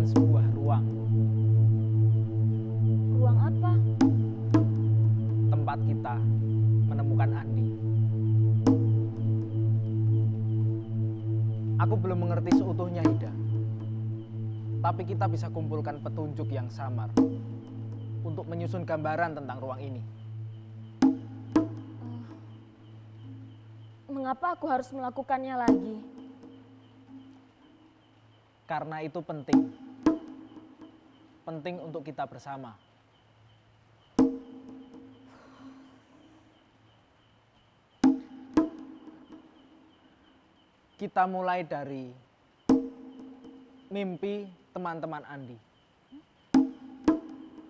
menemukan sebuah ruang. Ruang apa? Tempat kita menemukan Andi. Aku belum mengerti seutuhnya, Ida. Tapi kita bisa kumpulkan petunjuk yang samar untuk menyusun gambaran tentang ruang ini. Mengapa aku harus melakukannya lagi? Karena itu penting. Penting untuk kita bersama. Kita mulai dari mimpi teman-teman Andi.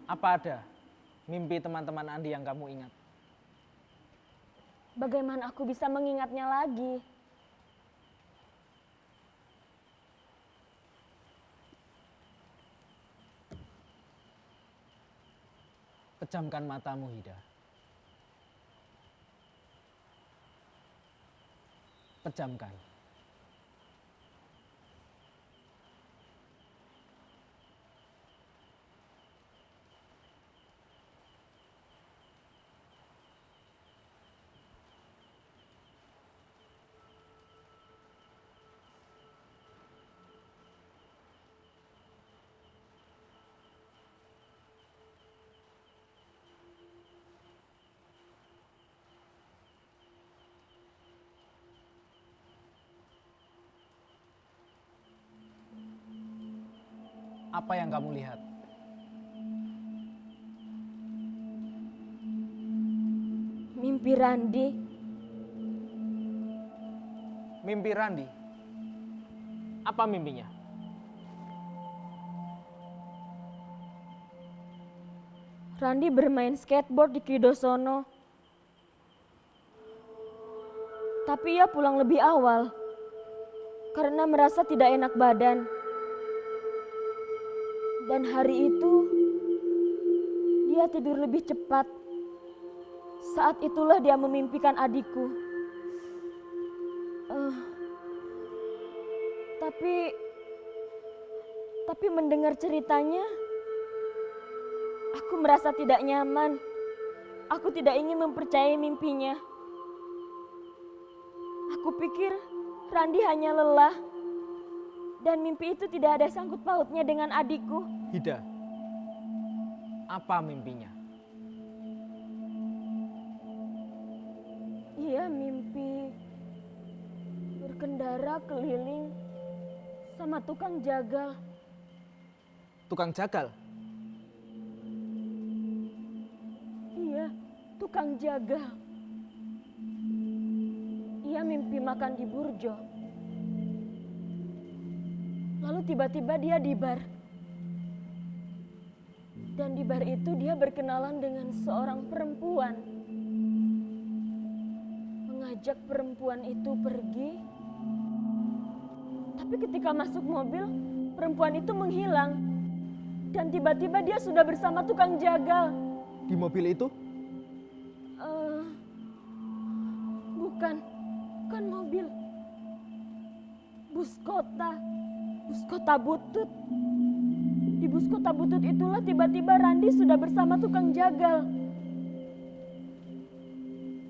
Apa ada mimpi teman-teman Andi yang kamu ingat? Bagaimana aku bisa mengingatnya lagi? Pejamkan matamu, Ida. Pejamkan. Apa yang kamu lihat? Mimpi Randi. Mimpi Randi. Apa mimpinya? Randi bermain skateboard di Kidosono. Tapi ia pulang lebih awal karena merasa tidak enak badan. Dan hari itu dia tidur lebih cepat. Saat itulah dia memimpikan adikku. Tapi mendengar ceritanya, aku merasa tidak nyaman. Aku tidak ingin mempercayai mimpinya. Aku pikir Randi hanya lelah. Dan mimpi itu tidak ada sangkut pautnya dengan adikku. Ida, apa mimpinya? Ia mimpi berkendara keliling sama tukang jagal. Tukang jagal? Iya, tukang jagal. Ia mimpi makan di Burjo. Lalu tiba-tiba dia di bar. Dan di bar itu dia berkenalan dengan seorang perempuan. Mengajak perempuan itu pergi. Tapi ketika masuk mobil, perempuan itu menghilang. Dan tiba-tiba dia sudah bersama tukang jagal. Di mobil itu? Bukan mobil. Bus kota butut. Di bus kota butut itulah tiba-tiba Randi sudah bersama tukang jagal.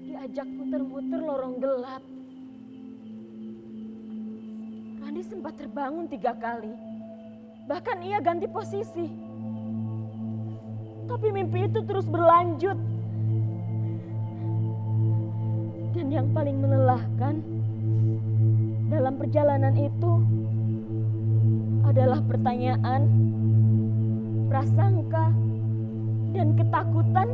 Diajak muter-muter lorong gelap. Randi sempat terbangun 3 kali. Bahkan ia ganti posisi. Tapi mimpi itu terus berlanjut. Dan yang paling melelahkan dalam perjalanan itu adalah pertanyaan, prasangka, dan ketakutan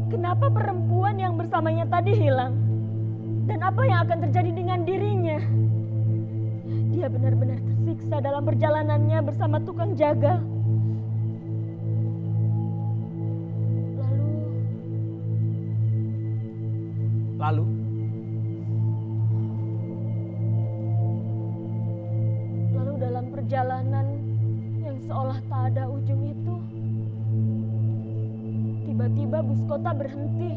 kenapa perempuan yang bersamanya tadi hilang. Dan apa yang akan terjadi dengan dirinya. Dia benar-benar tersiksa dalam perjalanannya bersama tukang jagal. Lalu? Dalam perjalanan yang seolah tak ada ujung itu, tiba-tiba bus kota berhenti.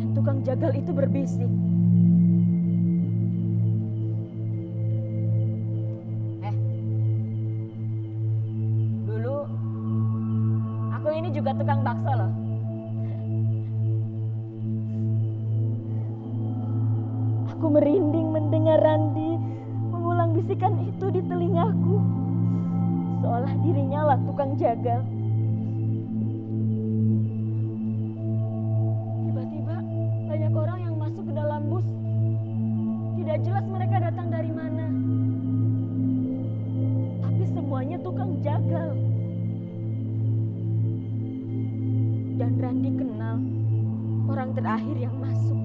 Dan tukang jagal itu berbisik. juga tukang bakso loh. Aku merinding mendengar Randi mengulang bisikan itu di telingaku. Seolah dirinya lah tukang jagal. Tiba-tiba banyak orang yang masuk ke dalam bus. Tidak jelas mereka datang dari mana. Tapi semuanya tukang jagal. Dan Randi kenal orang terakhir yang masuk.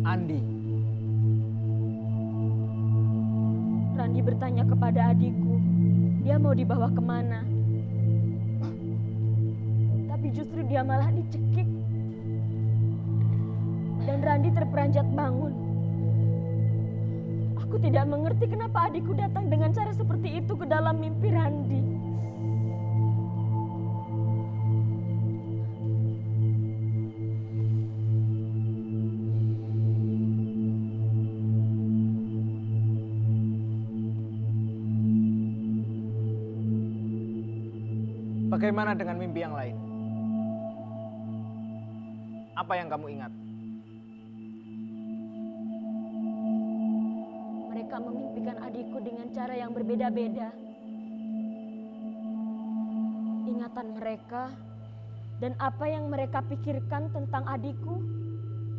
Andi. Randi bertanya kepada adikku, dia mau dibawa kemana. Tapi justru dia malah dicekik. Dan Randi terperanjat bangun. Aku tidak mengerti kenapa adikku datang dengan cara seperti itu ke dalam mimpi Randi. Bagaimana dengan mimpi yang lain? Apa yang kamu ingat? Mereka memimpikan adikku dengan cara yang berbeda-beda. Ingatan mereka dan apa yang mereka pikirkan tentang adikku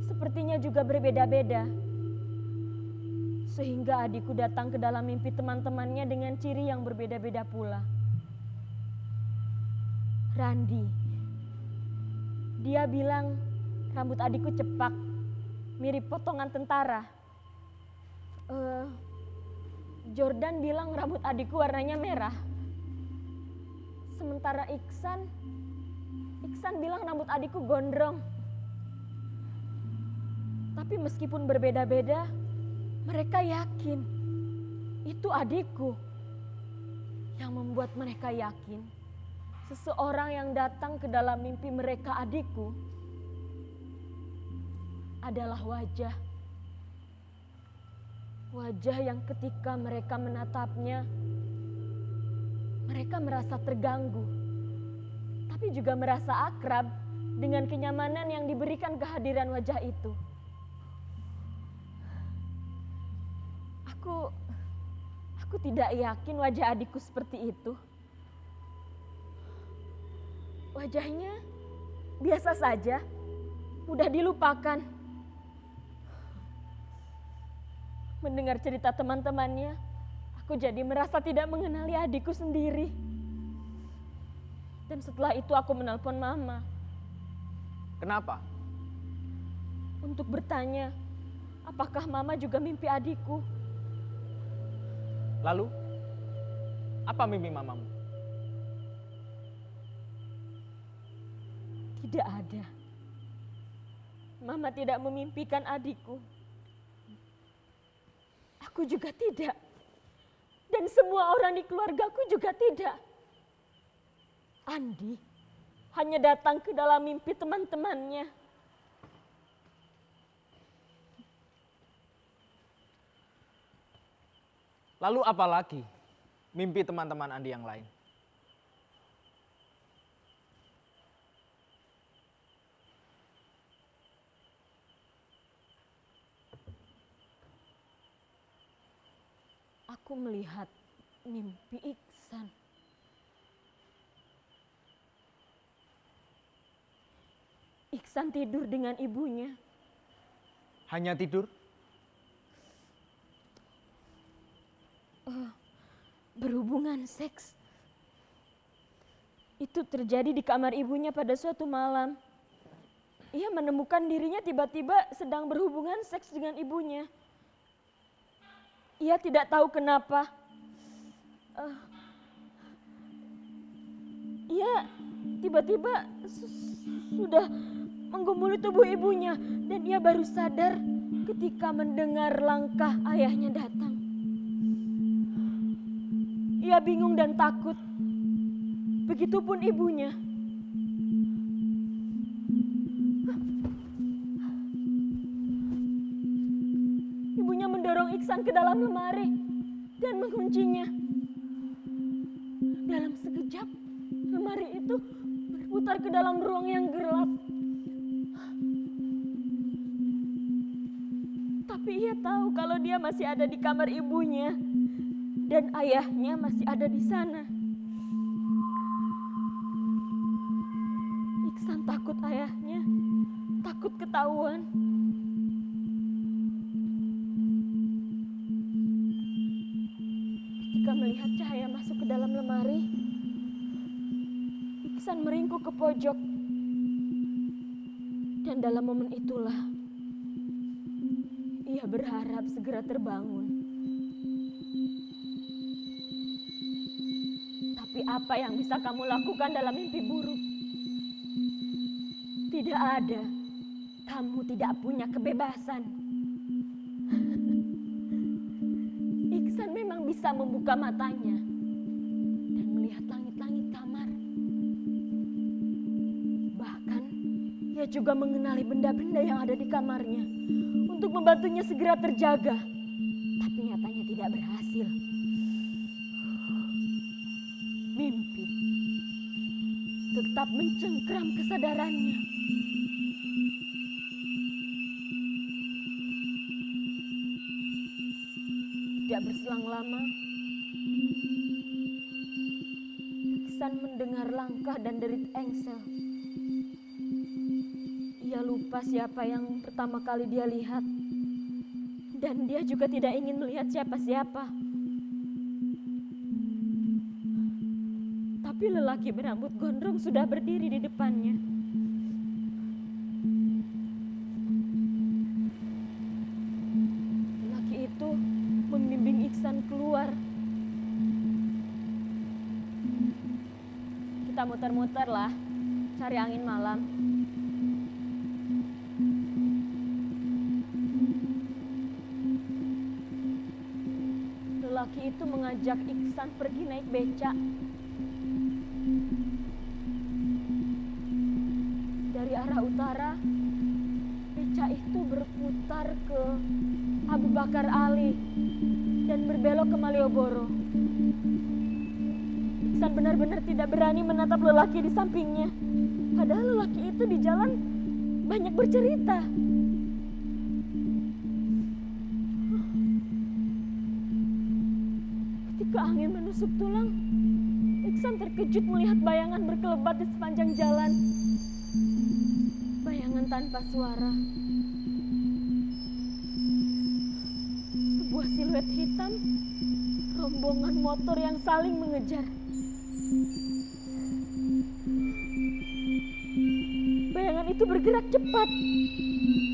sepertinya juga berbeda-beda. Sehingga adikku datang ke dalam mimpi teman-temannya dengan ciri yang berbeda-beda pula. Randi. Dia bilang rambut adikku cepak, mirip potongan tentara. Jordan bilang rambut adikku warnanya merah. Sementara Iksan bilang rambut adikku gondrong. Tapi meskipun berbeda-beda, mereka yakin itu adikku. Yang membuat mereka yakin seseorang yang datang ke dalam mimpi mereka adikku adalah wajah. Wajah yang ketika mereka menatapnya, mereka merasa terganggu. Tapi juga merasa akrab dengan kenyamanan yang diberikan kehadiran wajah itu. Aku tidak yakin wajah adikku seperti itu. Wajahnya biasa saja, mudah dilupakan. Mendengar cerita teman-temannya, aku jadi merasa tidak mengenali adikku sendiri. Dan setelah itu aku menelpon Mama. Kenapa? Untuk bertanya, apakah Mama juga mimpi adikku? Lalu, apa mimpi mamamu? Tidak ada. Mama tidak memimpikan adikku. Aku juga tidak. Dan semua orang di keluargaku juga tidak. Andi hanya datang ke dalam mimpi teman-temannya. Lalu apa lagi mimpi teman-teman Andi yang lain? Aku melihat mimpi Iksan. Iksan tidur dengan ibunya. Hanya tidur? Berhubungan seks. Itu terjadi di kamar ibunya pada suatu malam. Ia menemukan dirinya tiba-tiba sedang berhubungan seks dengan ibunya. Ia tidak tahu kenapa. Ia tiba-tiba sudah menggumuli tubuh ibunya dan ia baru sadar ketika mendengar langkah ayahnya datang. Ia bingung dan takut. Begitupun ibunya. Ibunya mendorong Iksan ke dalam lemari dan menguncinya. Dalam sekejap, lemari itu berputar ke dalam ruang yang gelap. Tapi ia tahu kalau dia masih ada di kamar ibunya dan ayahnya masih ada di sana. Iksan takut ayahnya, takut ketahuan. Ketika melihat cahaya masuk ke dalam lemari, Iksan meringkuk ke pojok. Dan dalam momen itulah ia berharap segera terbangun. Tapi apa yang bisa kamu lakukan dalam mimpi buruk? Tidak ada. Kamu tidak punya kebebasan. Iksan memang bisa membuka matanya dan melihat langit-langit kamar. Bahkan ia juga mengenali benda-benda yang ada di kamarnya untuk membantunya segera terjaga. Tapi nyatanya tidak berhasil. Mimpi tetap mencengkram kesadarannya. Tidak berselang lama, Iksan mendengar langkah dan derit engsel. Ia lupa siapa yang pertama kali dia lihat. Dan dia juga tidak ingin melihat siapa-siapa. Tapi lelaki berambut gondrong sudah berdiri di depannya. Lelaki itu membimbing Iksan keluar. Kita muter-muter lah, cari angin malam. Lelaki itu mengajak Iksan pergi naik becak. Dari arah utara, becak itu berputar ke Abu Bakar Ali dan berbelok ke Malioboro. Iksan benar-benar tidak berani menatap lelaki di sampingnya. Padahal lelaki itu di jalan banyak bercerita. Ketika angin menusuk tulang, Iksan terkejut melihat bayangan berkelebat di sepanjang jalan. Bayangan tanpa suara. Sebuah siluet hitam, rombongan motor yang saling mengejar. Bayangan itu bergerak cepat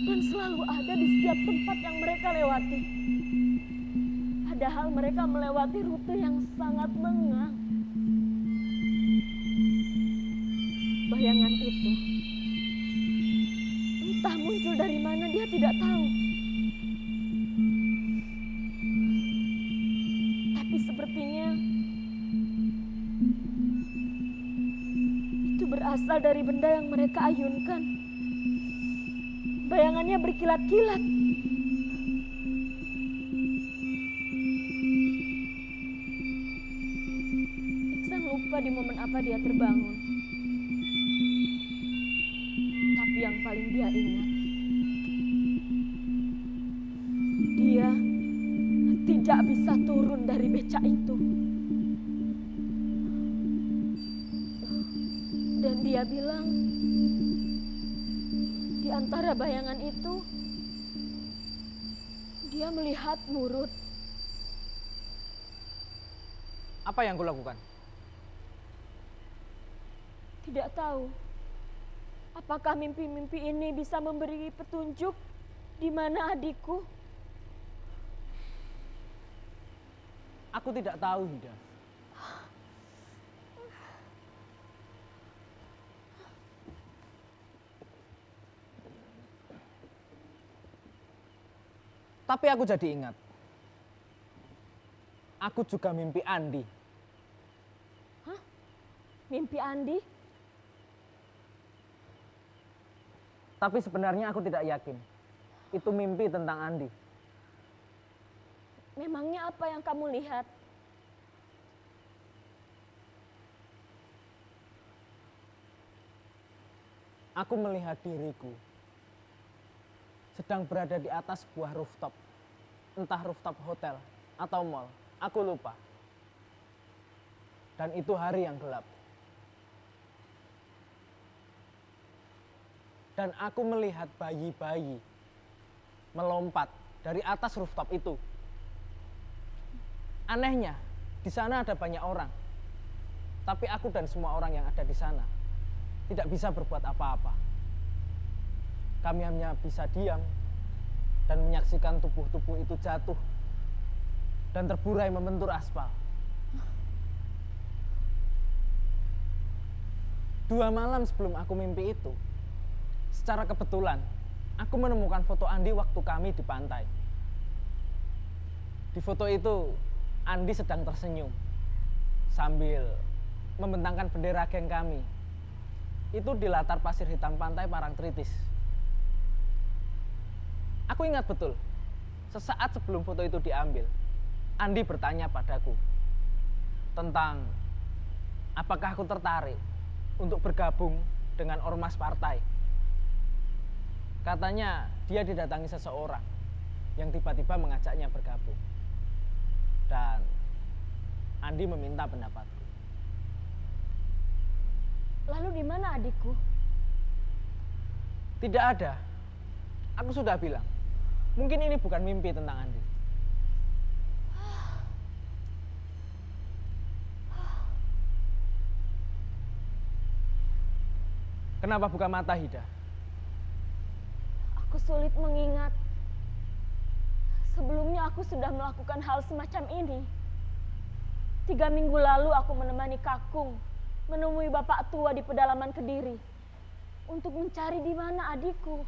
dan selalu ada di setiap tempat yang mereka lewati. Padahal mereka melewati rute yang sangat lengang. Bayangan itu entah muncul dari mana dia tidak tahu. Tapi sepertinya itu berasal dari benda yang mereka ayunkan. Bayangannya berkilat-kilat. Iksan lupa di momen apa dia terbangun. Tapi yang paling dia ingat, dia tidak bisa turun dari becak itu. Dan dia bilang, di antara bayangan itu, dia melihat Murud. Apa yang kulakukan? Tidak tahu. Apakah mimpi-mimpi ini bisa memberi petunjuk di mana adikku? Aku tidak tahu, Hida. Tapi aku jadi ingat. Aku juga mimpi Andi. Hah? Mimpi Andi? Tapi sebenarnya aku tidak yakin. Itu mimpi tentang Andi. Memangnya apa yang kamu lihat? Aku melihat diriku sedang berada di atas sebuah rooftop. Entah rooftop hotel atau mall, aku lupa. Dan itu hari yang gelap. Dan aku melihat bayi-bayi melompat dari atas rooftop itu. Anehnya, di sana ada banyak orang. Tapi aku dan semua orang yang ada di sana tidak bisa berbuat apa-apa. Kami hanya bisa diam dan menyaksikan tubuh-tubuh itu jatuh dan terburai membentur aspal. 2 malam sebelum aku mimpi itu, secara kebetulan, aku menemukan foto Andi waktu kami di pantai. Di foto itu, Andi sedang tersenyum sambil membentangkan bendera geng kami. Itu di latar pasir hitam pantai Parangtritis. Aku ingat betul, sesaat sebelum foto itu diambil, Andi bertanya padaku tentang apakah aku tertarik untuk bergabung dengan ormas partai. Katanya dia didatangi seseorang yang tiba-tiba mengajaknya bergabung. Dan Andi meminta pendapatku. Lalu di mana adikku? Tidak ada. Aku sudah bilang. Mungkin ini bukan mimpi tentang Andi. Kenapa buka mata, Hida? Aku sulit mengingat. Sebelumnya aku sudah melakukan hal semacam ini. 3 minggu lalu aku menemani Kakung menemui bapak tua di pedalaman Kediri untuk mencari di mana adikku.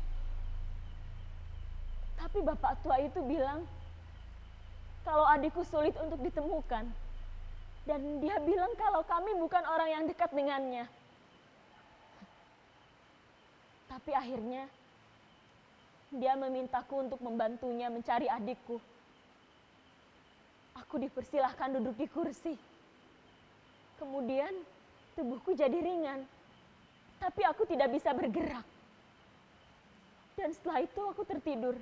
Tapi bapak tua itu bilang kalau adikku sulit untuk ditemukan. Dan dia bilang kalau kami bukan orang yang dekat dengannya. Tapi akhirnya dia memintaku untuk membantunya mencari adikku. Aku dipersilahkan duduk di kursi. Kemudian tubuhku jadi ringan. Tapi aku tidak bisa bergerak. Dan setelah itu aku tertidur.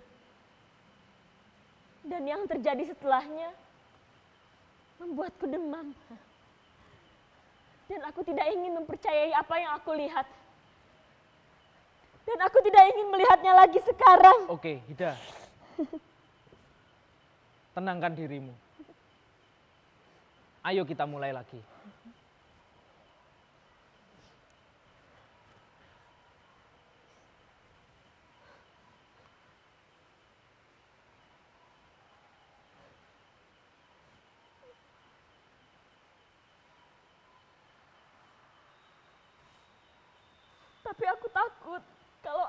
Dan yang terjadi setelahnya membuatku demam. Dan aku tidak ingin mempercayai apa yang aku lihat. Dan aku tidak ingin melihatnya lagi sekarang. Oke, Hida. Tenangkan dirimu. Ayo kita mulai lagi. Tapi aku takut kalau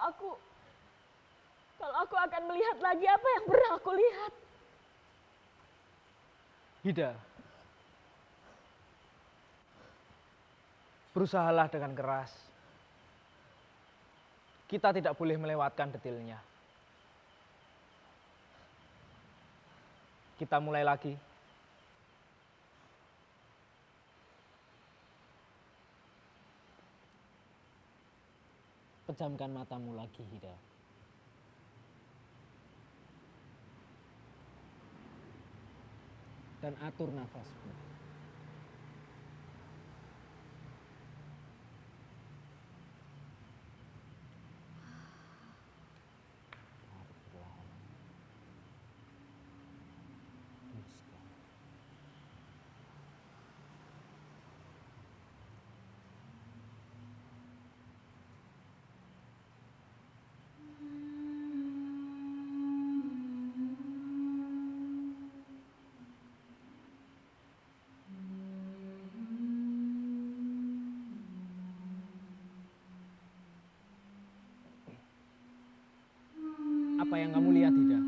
aku akan melihat lagi apa yang pernah aku lihat. Hida, berusahalah dengan keras. Kita tidak boleh melewatkan detailnya. Kita mulai lagi. Pejamkan matamu lagi, Hida. Dan atur nafasmu. Tarik perlahan. Hembuskan. Apa yang kamu lihat, Hida?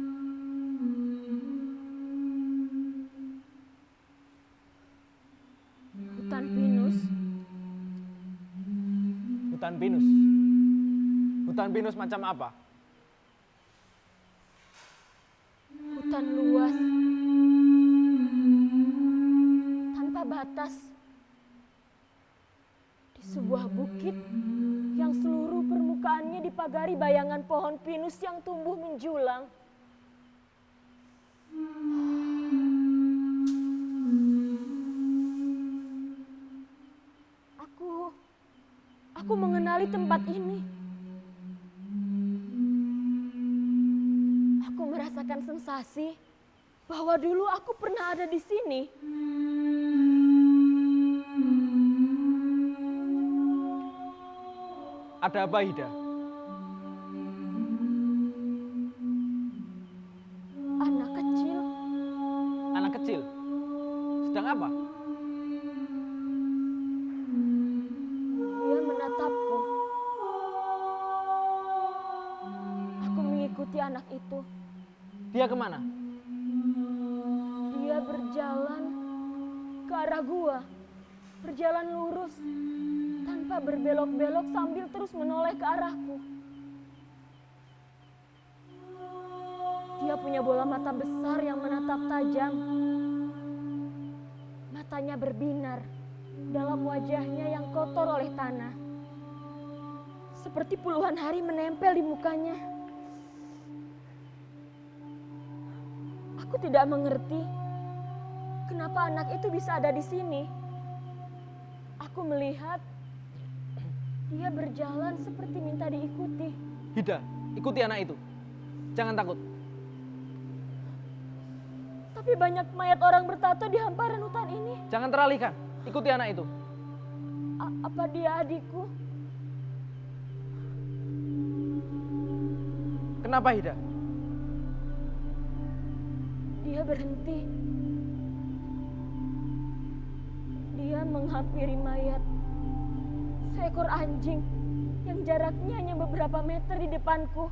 Hutan pinus. Hutan pinus. Hutan pinus macam apa? Hutan luas. Tanpa batas. Di Sebuah bukit yang seluruh permukaannya dipagari bayangan pohon pinus yang tumbuh menjulang. Aku mengenali tempat ini. Aku merasakan sensasi bahwa dulu aku pernah ada di sini. Ada apa, Hida? Anak kecil. Anak kecil? Sedang apa? Dia menatapku. Aku mengikuti anak itu. Dia kemana? Dia berjalan ke arah gua. Berjalan lurus, tanpa berbelok-belok sambil terus menoleh ke arahku. Dia punya bola mata besar yang menatap tajam. Matanya berbinar dalam wajahnya yang kotor oleh tanah. Seperti puluhan hari menempel di mukanya. Aku tidak mengerti kenapa anak itu bisa ada di sini. Aku melihat dia berjalan seperti minta diikuti. Hida, ikuti anak itu. Jangan takut. Tapi banyak mayat orang bertato di hamparan hutan ini. Jangan teralihkan. Ikuti anak itu. Apa dia adikku? Kenapa, Hida? Dia berhenti. Dia menghampiri mayat seekor anjing yang jaraknya hanya beberapa meter di depanku.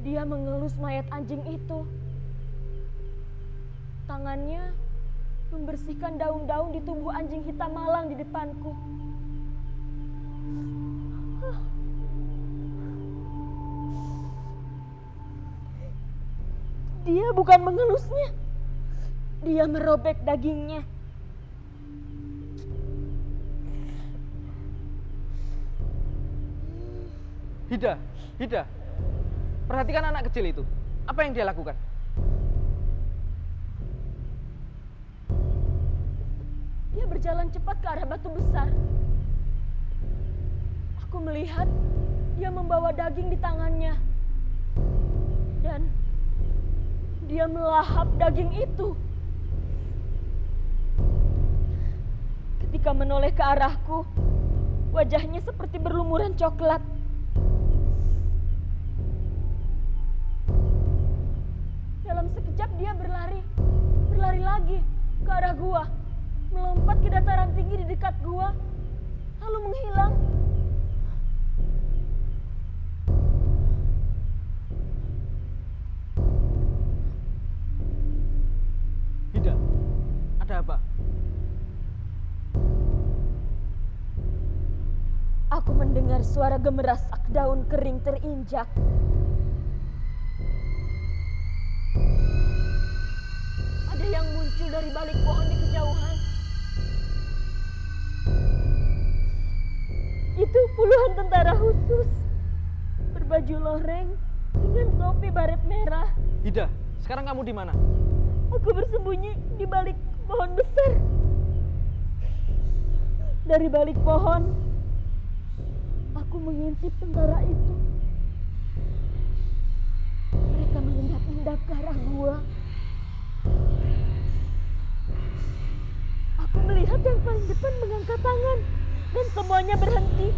Dia mengelus mayat anjing itu. Tangannya membersihkan daun-daun di tubuh anjing hitam malang di depanku. Dia bukan mengelusnya. Dia merobek dagingnya. Hida. Perhatikan anak kecil itu. Apa yang dia lakukan? Dia berjalan cepat ke arah batu besar. Aku melihat dia membawa daging di tangannya. Dan dia melahap daging itu. Ketika menoleh ke arahku, wajahnya seperti berlumuran coklat. Dalam sekejap dia berlari lagi ke arah gua, melompat ke dataran tinggi di dekat gua, lalu menghilang. Hida, ada apa? Aku mendengar suara gemerasak daun kering terinjak. Ada yang muncul dari balik pohon di kejauhan. Itu puluhan tentara khusus berbaju loreng dengan topi baret merah. Hida, sekarang kamu di mana? Aku bersembunyi di balik pohon besar. Dari balik pohon, aku mengintip tentara itu. Mereka mengendap-endap ke arah gua. Aku melihat yang paling depan mengangkat tangan dan semuanya berhenti,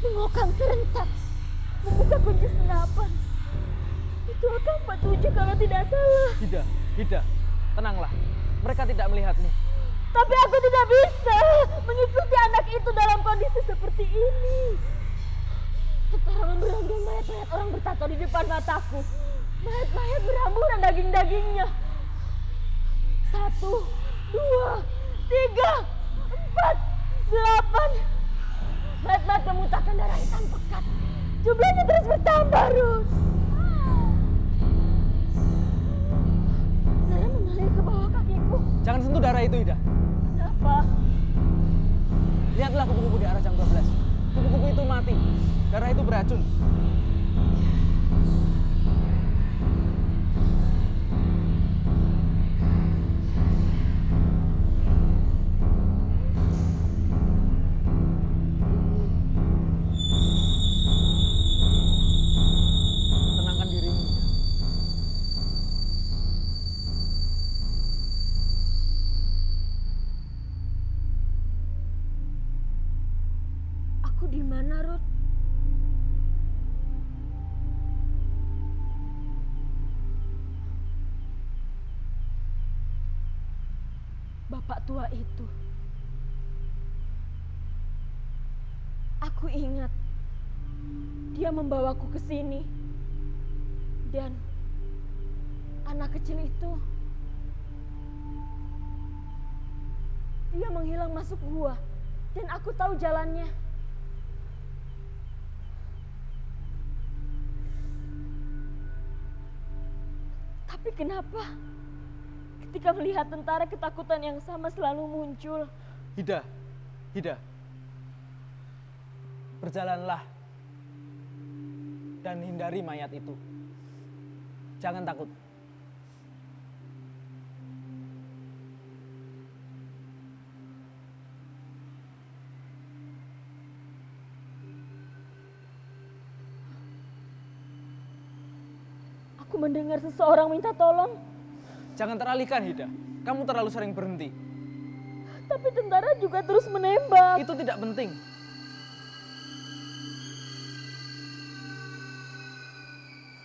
mengokang serentak, membuka kunci senapan. Itu AK-47 kalau tidak salah. Hida, tenanglah. Mereka tidak melihatmu. Tapi aku tidak bisa mengikuti anak itu dalam kondisi seperti ini. Tentara memberondong mayat-mayat orang bertato di depan mataku. Mayat-mayat berhamburan daging-dagingnya. 1, 2, 3, 4, 8. Mayat-mayat memuntahkan darah hitam pekat. Jumlahnya terus bertambah, Rus. Darah mengalir ke bawah kakiku. Jangan sentuh darah itu, Hida. Kenapa? Lihatlah kupu-kupu di arah jam 12. Kupu-kupu itu mati. Darah itu beracun. Tenangkan dirimu. Aku di mana, Ruth? Bapak tua itu. Aku ingat dia membawaku ke sini. Dan anak kecil itu dia menghilang masuk gua dan aku tahu jalannya. Tapi kenapa ketika melihat tentara ketakutan yang sama selalu muncul? Hida, Hida. Berjalanlah dan hindari mayat itu. Jangan takut. Aku mendengar seseorang minta tolong. Jangan teralihkan, Hida. Kamu terlalu sering berhenti. Tapi tentara juga terus menembak. Itu tidak penting.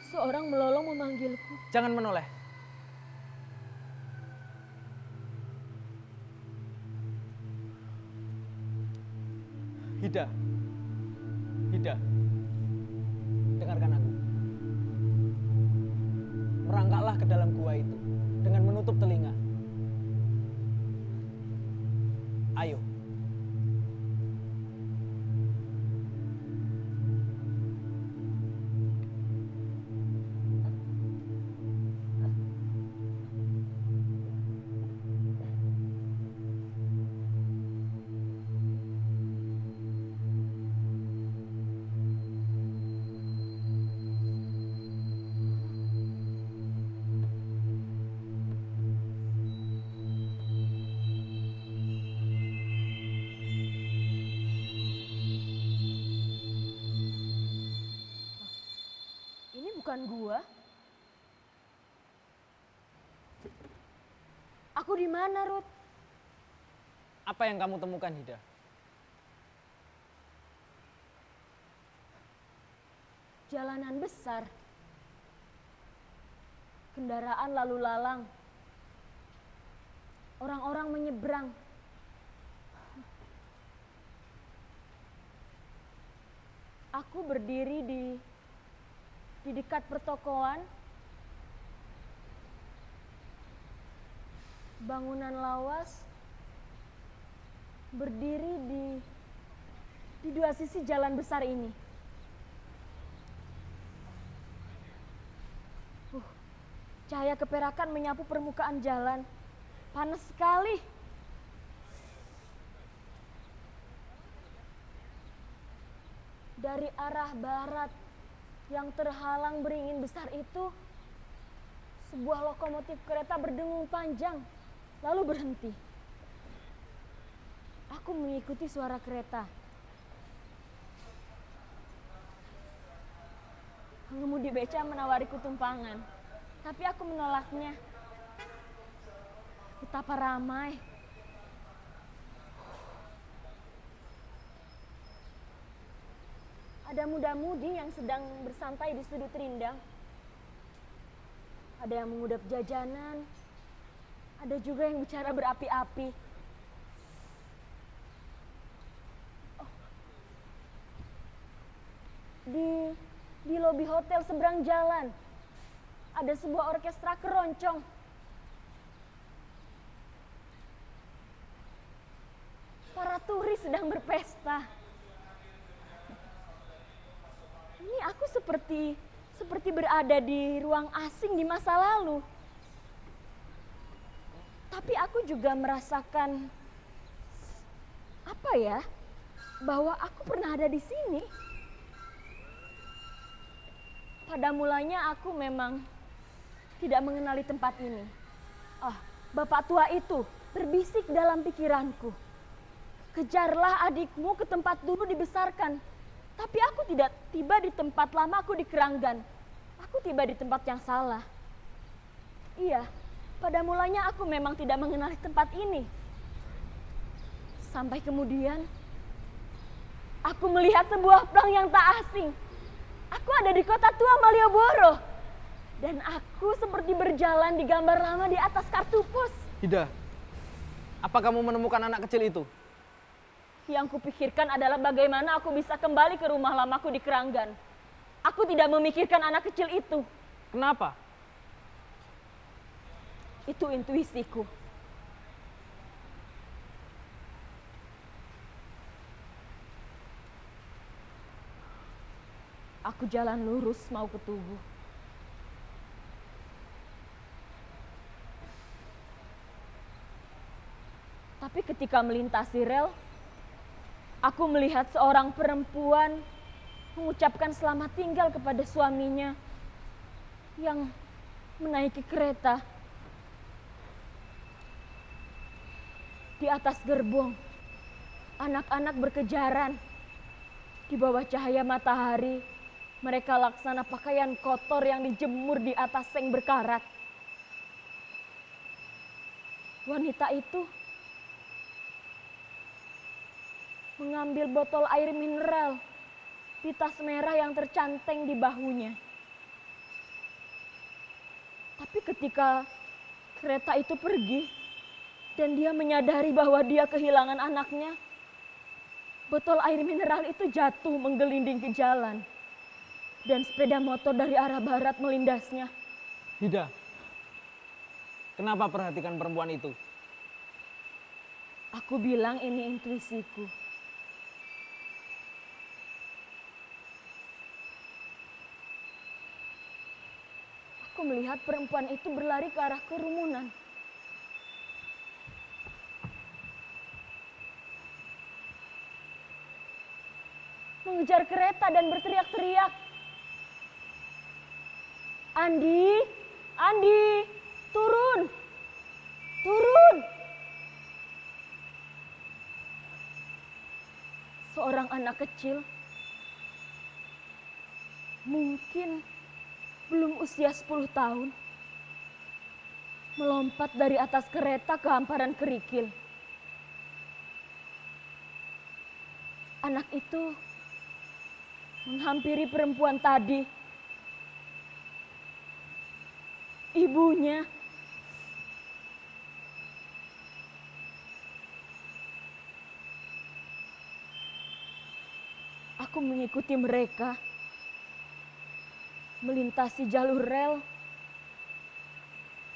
Seorang melolong memanggilku. Jangan menoleh. Hida. Hida. Dengarkan aku. Merangkaklah ke dalam gua itu dengan menutup telinga. Ayo. Ini bukan gua. Aku di mana, Ruth? Apa yang kamu temukan, Hida? Jalanan besar. Kendaraan lalu lalang. Orang-orang menyeberang. Aku berdiri di dekat pertokoan. Bangunan lawas berdiri di dua sisi jalan besar ini. Cahaya keperakan menyapu permukaan jalan. Panas sekali. Dari arah barat yang terhalang beringin besar itu, sebuah lokomotif kereta berdengung panjang, lalu berhenti. Aku mengikuti suara kereta. Pengemudi beca menawariku tumpangan, tapi aku menolaknya. Betapa ramai. Ada muda-mudi yang sedang bersantai di sudut rindang. Ada yang mengudap jajanan. Ada juga yang bicara berapi-api. Oh. Di lobi hotel seberang jalan ada sebuah orkestra keroncong. Para turis sedang berpesta. Ini aku seperti berada di ruang asing di masa lalu. Tapi aku juga merasakan apa ya? bahwa aku pernah ada di sini. Pada mulanya aku memang tidak mengenali tempat ini. Bapak tua itu berbisik dalam pikiranku. Kejarlah adikmu ke tempat dulu dibesarkan. Tapi aku tidak tiba di tempat lamaku di Keranggan. Aku tiba di tempat yang salah. Iya, pada mulanya aku memang tidak mengenali tempat ini. Sampai kemudian aku melihat sebuah plang yang tak asing. Aku ada di kota tua Malioboro. Dan aku seperti berjalan di gambar lama di atas kartu pos. Hida, apa kamu menemukan anak kecil itu? Yang kupikirkan adalah bagaimana aku bisa kembali ke rumah lamaku di Keranggan. Aku tidak memikirkan anak kecil itu. Kenapa? Itu intuisiku. Aku jalan lurus mau ke Tugu. Tapi ketika melintasi rel, aku melihat seorang perempuan mengucapkan selamat tinggal kepada suaminya yang menaiki kereta. Di atas gerbong, anak-anak berkejaran. Di bawah cahaya matahari, mereka laksana pakaian kotor yang dijemur di atas seng berkarat. Wanita itu mengambil botol air mineral di tas merah yang tercanteng di bahunya. Tapi ketika kereta itu pergi dan dia menyadari bahwa dia kehilangan anaknya, botol air mineral itu jatuh menggelinding ke jalan dan sepeda motor dari arah barat melindasnya. Hida, kenapa perhatikan perempuan itu? Aku bilang ini intuisiku. Aku melihat perempuan itu berlari ke arah kerumunan. Mengejar kereta dan berteriak-teriak. Andi, Andi, turun, turun. Seorang anak kecil, mungkin belum usia 10 tahun, melompat dari atas kereta ke hamparan kerikil. Anak itu menghampiri perempuan tadi. Ibunya. Aku mengikuti mereka. Melintasi jalur rel,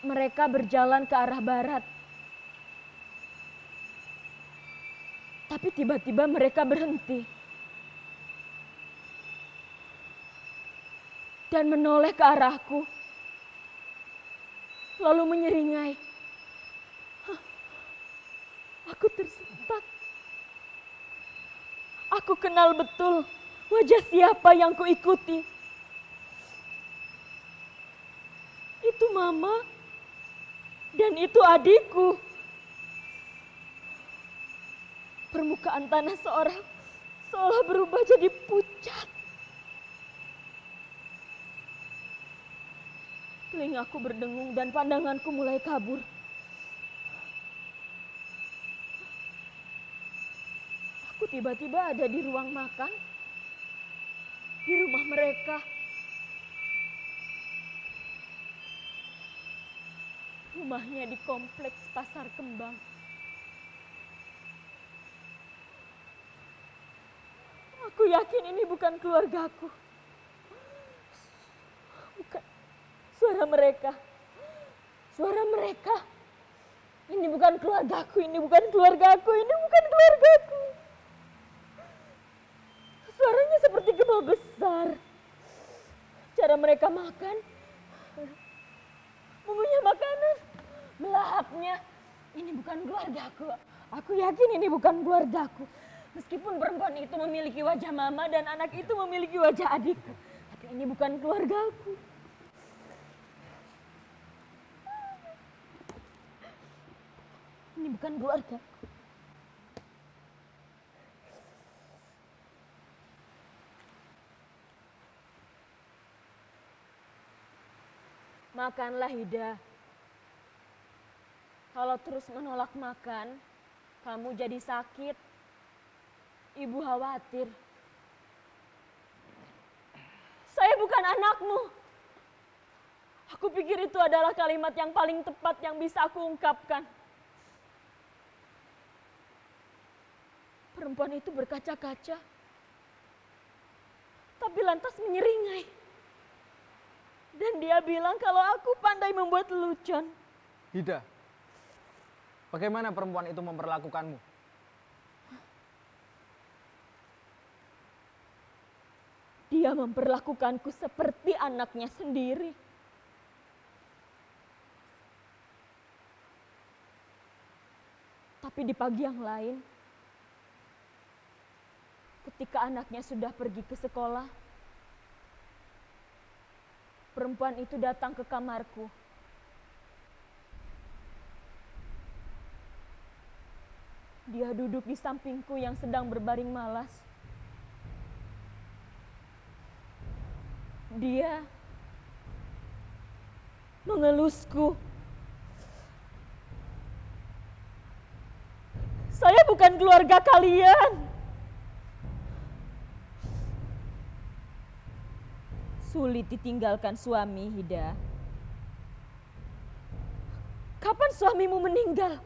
mereka berjalan ke arah barat. Tapi tiba-tiba mereka berhenti dan menoleh ke arahku, lalu menyeringai. Aku tersentak. Aku kenal betul wajah siapa yang kuikuti. Itu mama dan itu adikku. Permukaan tanah seolah berubah jadi pucat. Telingaku berdengung dan pandanganku mulai kabur. Aku tiba-tiba ada di ruang makan, di rumah mereka. Rumahnya di kompleks Pasar Kembang. Aku yakin ini bukan keluargaku. Bukan. Suara mereka. Suara mereka. Ini bukan keluargaku, ini bukan keluargaku, ini bukan keluargaku. Suaranya seperti gempa besar. Cara mereka makan, mengunyah makanan, melahapnya. Ini bukan keluargaku. Aku yakin ini bukan keluargaku. Meskipun perempuan itu memiliki wajah mama dan anak itu memiliki wajah adikku. Tapi ini bukan keluargaku. Ini bukan keluarga. Makanlah, Hida. Kalau terus menolak makan, kamu jadi sakit. Ibu khawatir. Saya bukan anakmu. Aku pikir itu adalah kalimat yang paling tepat yang bisa aku ungkapkan. Perempuan itu berkaca-kaca, tapi lantas menyeringai. Dan dia bilang kalau aku pandai membuat lelucon. Hida, bagaimana perempuan itu memperlakukanmu? Dia memperlakukanku seperti anaknya sendiri. Tapi di pagi yang lain, ketika anaknya sudah pergi ke sekolah, perempuan itu datang ke kamarku. Dia duduk di sampingku yang sedang berbaring malas. Dia mengelusku. Saya bukan keluarga kalian. Sulit ditinggalkan suami, Hida. Kapan suamimu meninggal?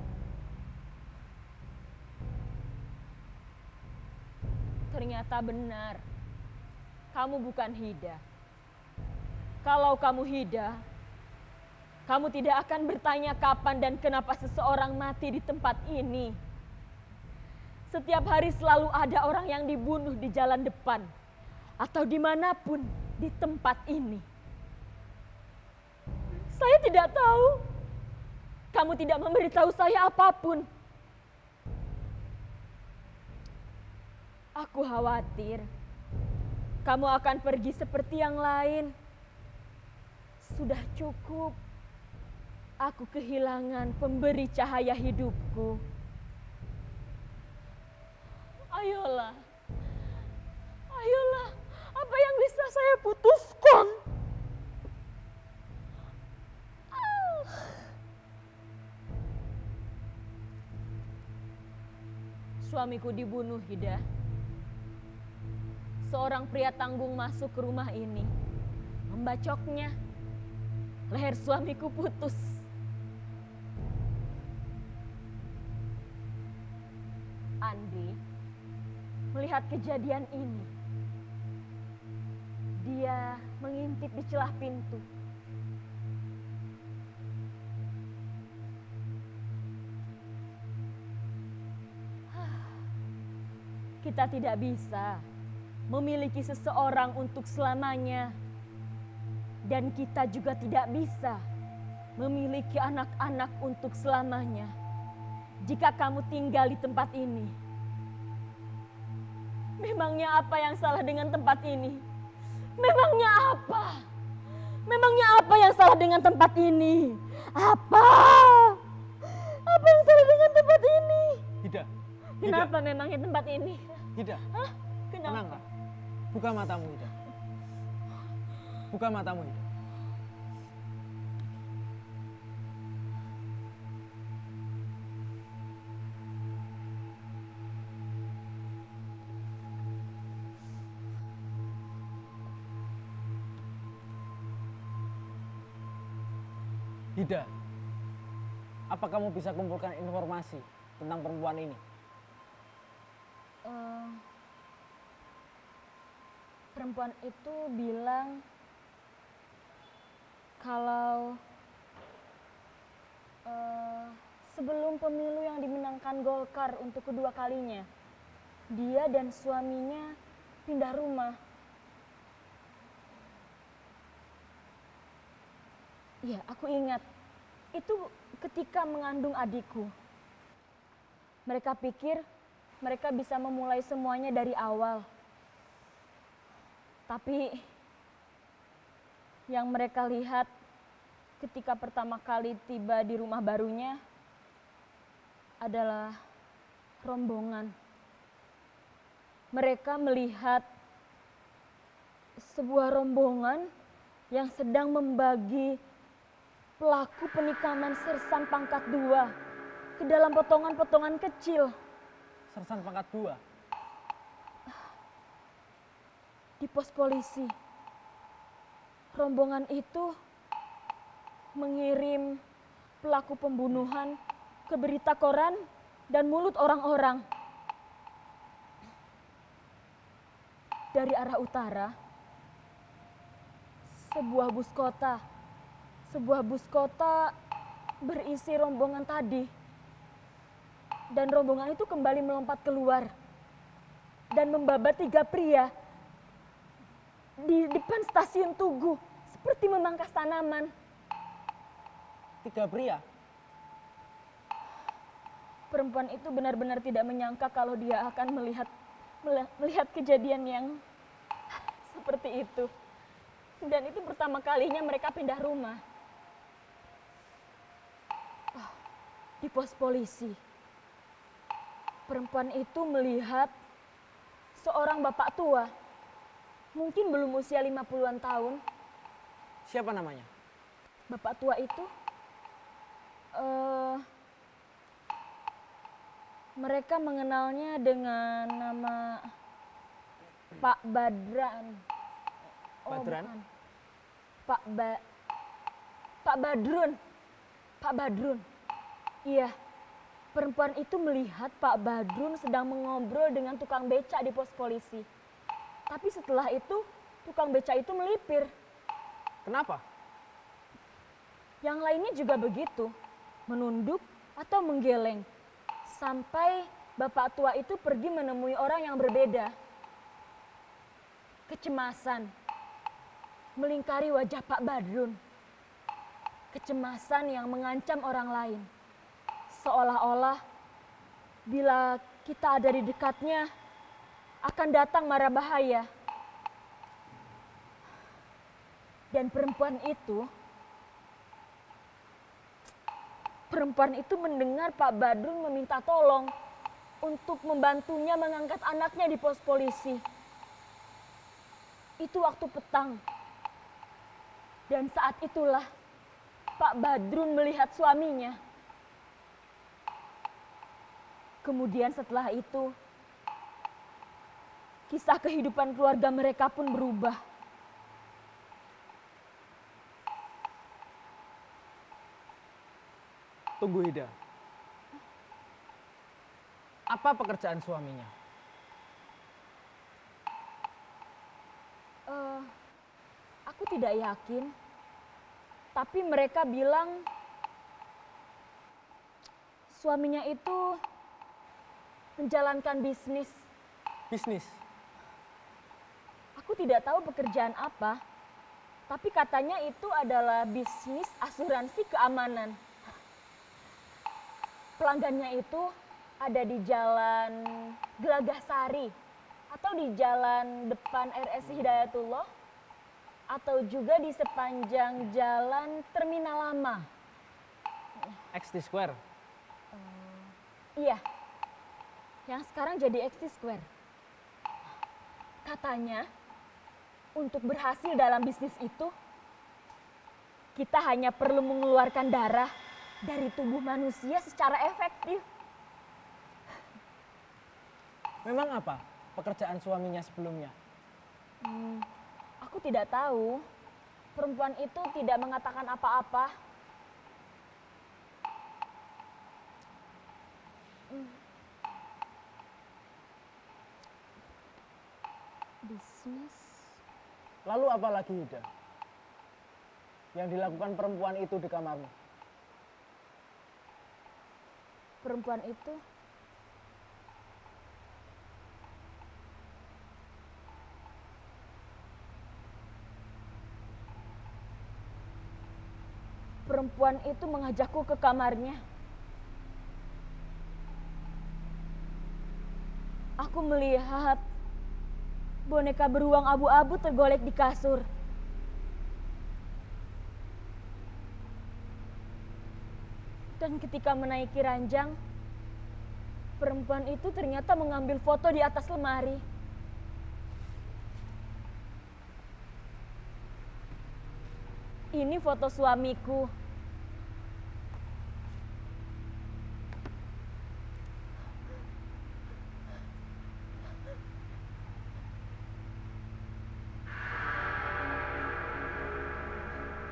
Ternyata benar. Kamu bukan Hida. Kalau kamu Hida, kamu tidak akan bertanya kapan dan kenapa seseorang mati di tempat ini. Setiap hari selalu ada orang yang dibunuh di jalan depan atau dimanapun di tempat ini. Saya tidak tahu. Kamu tidak memberitahu saya apapun. Aku khawatir kamu akan pergi seperti yang lain. Sudah cukup. Aku kehilangan pemberi cahaya hidupku. Ayolah. Ayolah. Apa yang bisa saya putuskan? Suamiku dibunuh, Hida. Seorang pria tanggung masuk ke rumah ini, membacoknya. Leher suamiku putus. Andi melihat kejadian ini. Dia mengintip di celah pintu. Kita tidak bisa memiliki seseorang untuk selamanya. Dan kita juga tidak bisa memiliki anak-anak untuk selamanya. Jika kamu tinggal di tempat ini. Memangnya apa yang salah dengan tempat ini? Memangnya apa? Memangnya apa yang salah dengan tempat ini? Apa? Apa yang salah dengan tempat ini? Hida. Kenapa memangnya tempat ini? Hida. Hah? Kenapa? Tenanglah. Buka matamu, Hida. Buka matamu, Hida. Hida, apa kamu bisa kumpulkan informasi tentang perempuan ini? Perempuan itu bilang kalau sebelum pemilu yang dimenangkan Golkar untuk kedua kalinya, dia dan suaminya pindah rumah. Ya, aku ingat. Itu ketika mengandung adikku. Mereka pikir mereka bisa memulai semuanya dari awal. Tapi yang mereka lihat ketika pertama kali tiba di rumah barunya adalah rombongan. Mereka melihat sebuah rombongan yang sedang membagi pelaku penikaman sersan pangkat 2 ke dalam potongan-potongan kecil. Sersan pangkat 2. Di pos polisi, rombongan itu mengirim pelaku pembunuhan ke berita koran dan mulut orang-orang. Dari arah utara, sebuah bus kota berisi rombongan tadi. Dan rombongan itu kembali melompat keluar dan membabat 3 pria di depan stasiun Tugu seperti memangkas tanaman. 3 pria? Perempuan itu benar-benar tidak menyangka kalau dia akan melihat kejadian yang seperti itu. Dan itu pertama kalinya mereka pindah rumah. Di pos polisi, perempuan itu melihat seorang bapak tua, mungkin belum usia 50-an tahun. Siapa namanya? Bapak tua itu mereka mengenalnya dengan nama Pak Badran. Badran? Bukan. Pak Badrun. Pak Badrun. Iya. Perempuan itu melihat Pak Badrun sedang mengobrol dengan tukang beca di pos polisi. Tapi setelah itu tukang beca itu melipir. Kenapa? Yang lainnya juga begitu, menunduk atau menggeleng. Sampai bapak tua itu pergi menemui orang yang berbeda. Kecemasan melingkari wajah Pak Badrun. Kecemasan yang mengancam orang lain. Seolah-olah bila kita ada di dekatnya, akan datang mara bahaya. Dan perempuan itu mendengar Pak Badrun meminta tolong untuk membantunya mengangkat anaknya di pos polisi. Itu waktu petang. Dan saat itulah Pak Badrun melihat suaminya. Kemudian setelah itu, kisah kehidupan keluarga mereka pun berubah. Tunggu, Ida. Apa pekerjaan suaminya? Aku tidak yakin, tapi mereka bilang suaminya itu menjalankan bisnis. Bisnis? Aku tidak tahu pekerjaan apa, tapi katanya itu adalah bisnis asuransi keamanan. Pelanggannya itu ada di Jalan Gelagasari atau di jalan depan RS Hidayatullah atau juga di sepanjang jalan Terminal Lama. XT Square? Iya, yang sekarang jadi XT Square. Katanya untuk berhasil dalam bisnis itu, kita hanya perlu mengeluarkan darah dari tubuh manusia secara efektif. Memang apa pekerjaan suaminya sebelumnya? Aku tidak tahu. Perempuan itu tidak mengatakan apa-apa. Bisnis. Lalu apa lagi, Ida, yang dilakukan perempuan itu di kamarmu? Perempuan itu mengajakku ke kamarnya. Aku melihat boneka beruang abu-abu tergolek di kasur. Dan ketika menaiki ranjang, perempuan itu ternyata mengambil foto di atas lemari. Ini foto suamiku.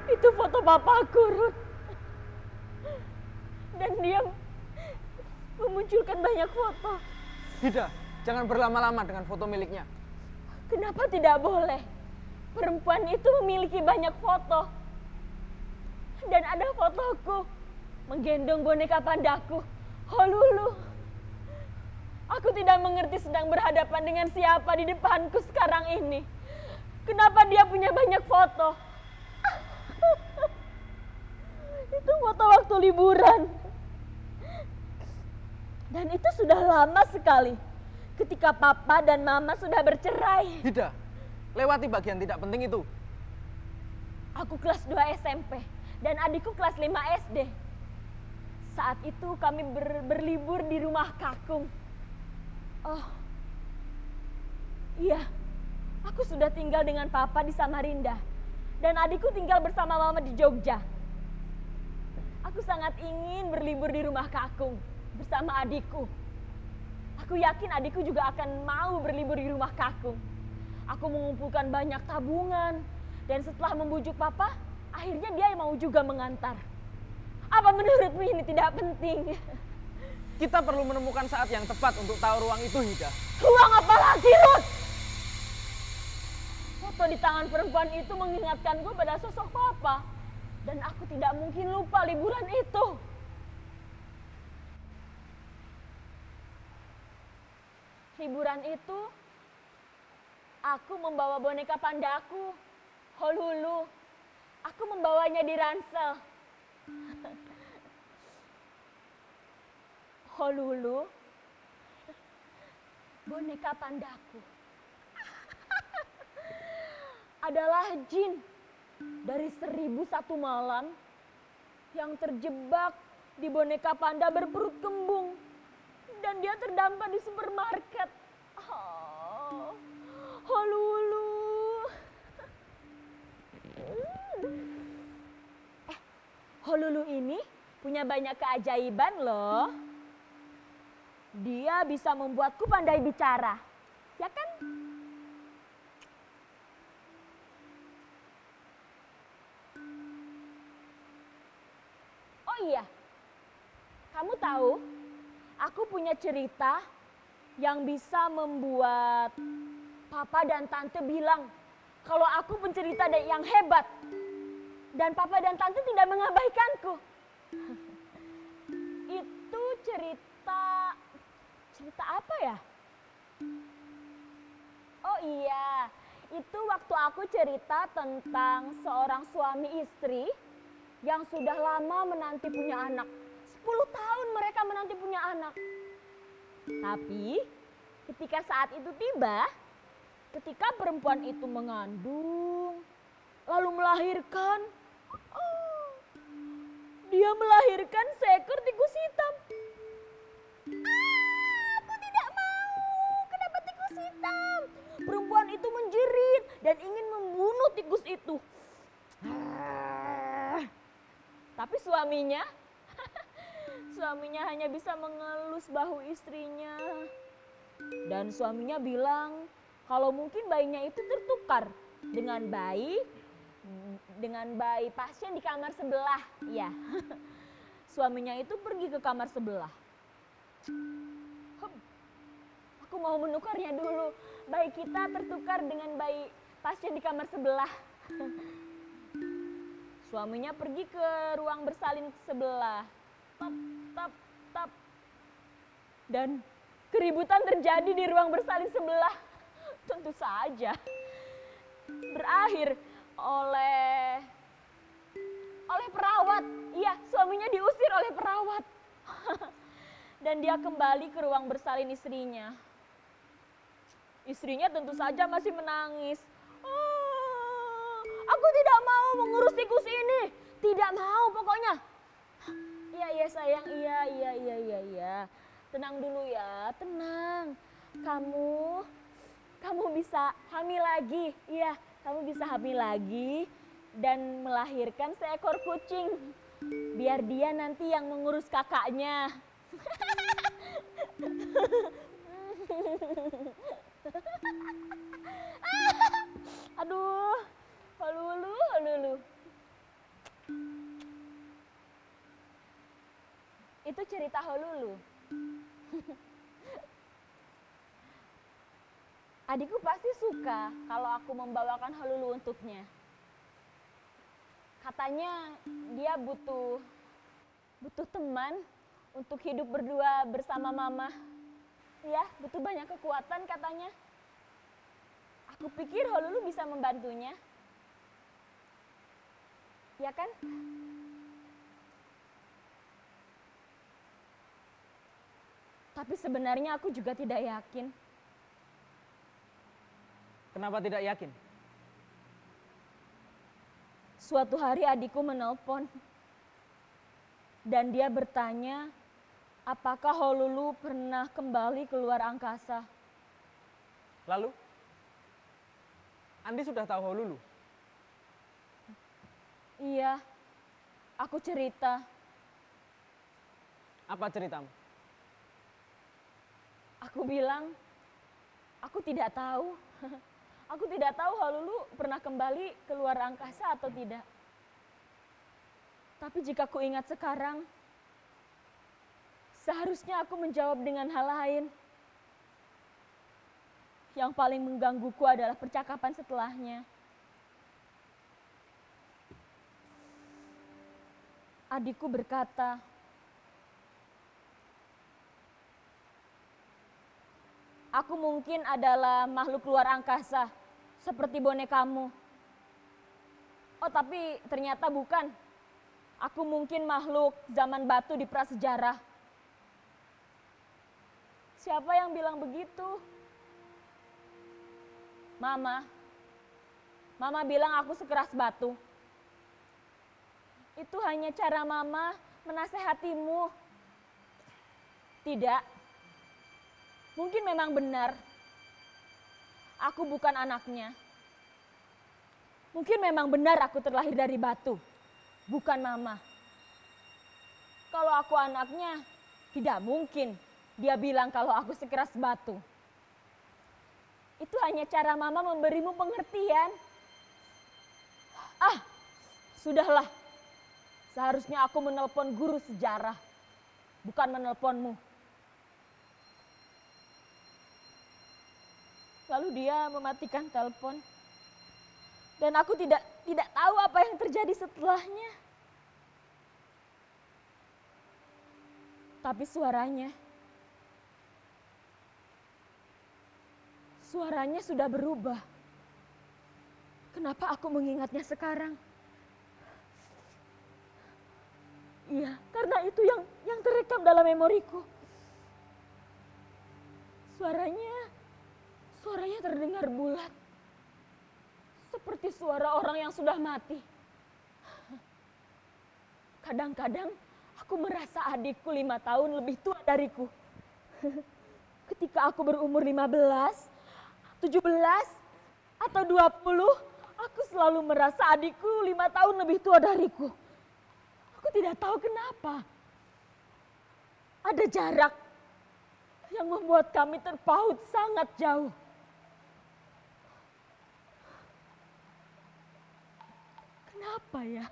Itu foto papaku, Ruth. Dan dia memunculkan banyak foto. Tidak, jangan berlama-lama dengan foto miliknya. Kenapa tidak boleh? Perempuan itu memiliki banyak foto. Dan ada fotoku menggendong boneka pandaku, Honolulu. Aku tidak mengerti sedang berhadapan dengan siapa di depanku sekarang ini. Kenapa dia punya banyak foto? Itu foto waktu liburan. Dan itu sudah lama sekali. Ketika papa dan mama sudah bercerai. Tidak, lewati bagian tidak penting itu. Aku kelas 2 SMP dan adikku kelas 5 SD. Saat itu kami berlibur di rumah kakung. Oh, iya, aku sudah tinggal dengan papa di Samarinda. Dan adikku tinggal bersama mama di Jogja. Aku sangat ingin berlibur di rumah kakung bersama adikku. Aku yakin adikku juga akan mau berlibur di rumah kakung. Aku mengumpulkan banyak tabungan. Dan setelah membujuk papa, akhirnya dia mau juga mengantar. Apa menurutmu ini tidak penting? Kita perlu menemukan saat yang tepat untuk tahu ruang itu, Hida. Ruang apa lagi, Ruth? Foto di tangan perempuan itu mengingatkanku pada sosok papa. Dan aku tidak mungkin lupa liburan itu. Liburan itu, aku membawa boneka pandaku, Honolulu. Aku membawanya di ransel. Honolulu, boneka pandaku adalah jin dari 1001 malam yang terjebak di boneka panda berperut kembung dan dia terdampar di supermarket. Oh, Honolulu. Honolulu ini punya banyak keajaiban loh. Dia bisa membuatku pandai bicara, ya kan? Oh iya, kamu tahu, aku punya cerita yang bisa membuat papa dan tante bilang kalau aku pencerita yang hebat. Dan papa dan tante tidak mengabaikanku. Itu cerita apa ya? Oh iya, itu waktu aku cerita tentang seorang suami istri yang sudah lama menanti punya anak. 10 tahun mereka menanti punya anak. Tapi ketika saat itu tiba, ketika perempuan itu mengandung, lalu melahirkan, dia melahirkan seekor tikus hitam. Aku tidak mau. Kenapa tikus hitam? Perempuan itu menjerit dan ingin membunuh tikus itu. Tapi suaminya hanya bisa mengelus bahu istrinya. Dan suaminya bilang kalau mungkin bayinya itu tertukar dengan bayi pasien di kamar sebelah. Ya, suaminya itu pergi ke kamar sebelah. Aku mau menukarnya dulu. Bayi kita tertukar dengan bayi pasien di kamar sebelah. Suaminya pergi ke ruang bersalin sebelah. Tap, tap, tap. Dan keributan terjadi di ruang bersalin sebelah. Tentu saja berakhir oleh perawat. Iya, suaminya diusir oleh perawat. Dan dia kembali ke ruang bersalin istrinya. Istrinya tentu saja masih menangis. "Oh, aku tidak mau mengurus tikus ini. Tidak mau pokoknya." "Iya, iya sayang, iya. Tenang dulu ya, tenang. Kamu bisa hamil lagi. Iya, kamu bisa hamil lagi dan melahirkan seekor kucing. Biar dia nanti yang mengurus kakaknya." Aduh, Holulu. Itu cerita Holulu. Adikku pasti suka kalau aku membawakan Holulu untuknya. Katanya dia butuh teman untuk hidup berdua bersama mama. Ya, butuh banyak kekuatan katanya. Aku pikir Holulu bisa membantunya. Ya kan? Tapi sebenarnya aku juga tidak yakin. Kenapa tidak yakin? Suatu hari adikku menelpon. Dan dia bertanya, apakah Holulu pernah kembali keluar angkasa? Lalu? Andi sudah tahu Holulu? Iya, aku cerita. Apa ceritamu? Aku bilang, aku tidak tahu. Aku tidak tahu Holulu pernah kembali keluar angkasa atau tidak. Tapi jika ku ingat sekarang, seharusnya aku menjawab dengan hal lain. Yang paling menggangguku adalah percakapan setelahnya. Adikku berkata, "Aku mungkin adalah makhluk luar angkasa, seperti bonekamu." Oh, tapi ternyata bukan. Aku mungkin makhluk zaman batu di prasejarah. Siapa yang bilang begitu? Mama. Mama bilang aku sekeras batu. Itu hanya cara mama menasehatimu. Tidak. Mungkin memang benar. Aku bukan anaknya. Mungkin memang benar aku terlahir dari batu. Bukan mama. Kalau aku anaknya, tidak mungkin dia bilang kalau aku sekeras batu. Itu hanya cara mama memberimu pengertian. Ah, sudahlah. Seharusnya aku menelpon guru sejarah, bukan menelponmu. Lalu dia mematikan telepon. Dan aku tidak tahu apa yang terjadi setelahnya. Tapi suaranya sudah berubah. Kenapa aku mengingatnya sekarang? Iya, karena itu yang terekam dalam memoriku. Suaranya terdengar bulat. Seperti suara orang yang sudah mati. Kadang-kadang aku merasa adikku 5 tahun lebih tua dariku. Ketika aku berumur 15, 17, atau 20, aku selalu merasa adikku 5 tahun lebih tua dariku. Aku tidak tahu kenapa. Ada jarak yang membuat kami terpaut sangat jauh. Kenapa ya?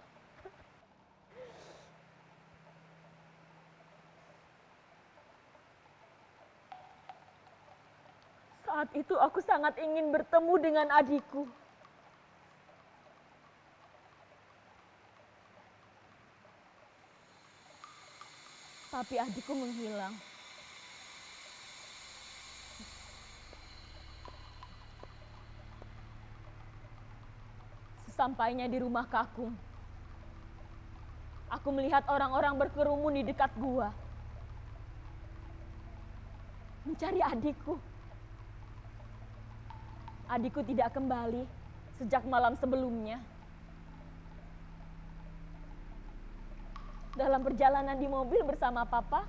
Saat itu aku sangat ingin bertemu dengan adikku. Tapi adikku menghilang. Sesampainya di rumah Kakung, aku melihat orang-orang berkerumun di dekat gua. Mencari adikku. Adikku tidak kembali sejak malam sebelumnya. Dalam perjalanan di mobil bersama Papa,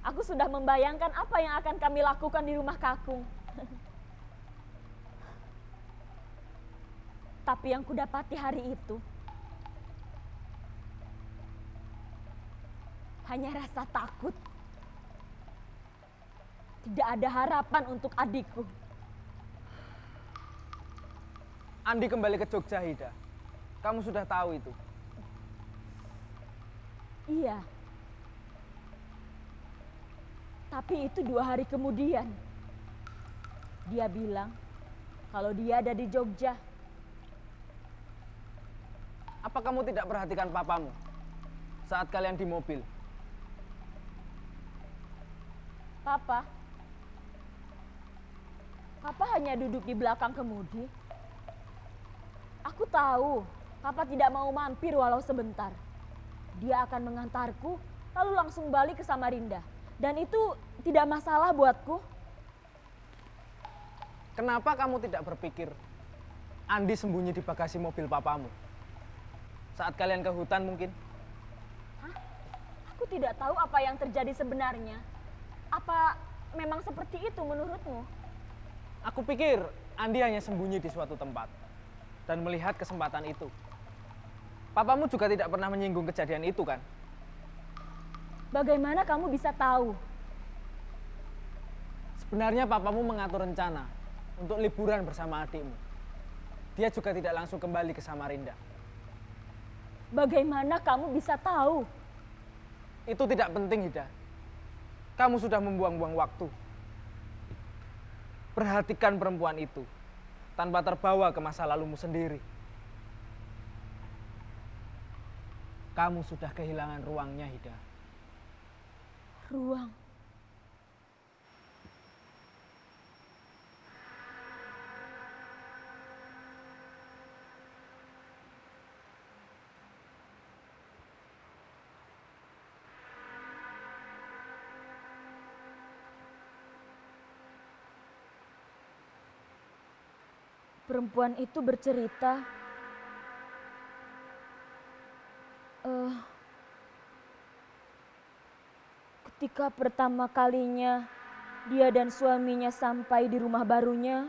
aku sudah membayangkan apa yang akan kami lakukan di rumah Kakung. Tapi yang kudapati hari itu hanya rasa takut. Tidak ada harapan untuk adikku. Andi kembali ke Jogja, Hida. Kamu sudah tahu itu. Iya. Tapi itu 2 hari kemudian. Dia bilang kalau dia ada di Jogja. Apa kamu tidak perhatikan papamu saat kalian di mobil? Papa hanya duduk di belakang kemudi. Aku tahu Papa tidak mau mampir walau sebentar. Dia akan mengantarku lalu langsung balik ke Samarinda. Dan itu tidak masalah buatku. Kenapa kamu tidak berpikir Andi sembunyi di bagasi mobil papamu? Saat kalian ke hutan mungkin? Hah? Aku tidak tahu apa yang terjadi sebenarnya. Apa memang seperti itu menurutmu? Aku pikir Andi hanya sembunyi di suatu tempat dan melihat kesempatan itu. Papamu juga tidak pernah menyinggung kejadian itu, kan? Bagaimana kamu bisa tahu? Sebenarnya papamu mengatur rencana untuk liburan bersama adikmu. Dia juga tidak langsung kembali ke Samarinda. Bagaimana kamu bisa tahu? Itu tidak penting, Hida. Kamu sudah membuang-buang waktu. Perhatikan perempuan itu tanpa terbawa ke masa lalumu sendiri. Kamu sudah kehilangan ruangnya, Hida. Ruang. Perempuan itu bercerita, ketika pertama kalinya dia dan suaminya sampai di rumah barunya,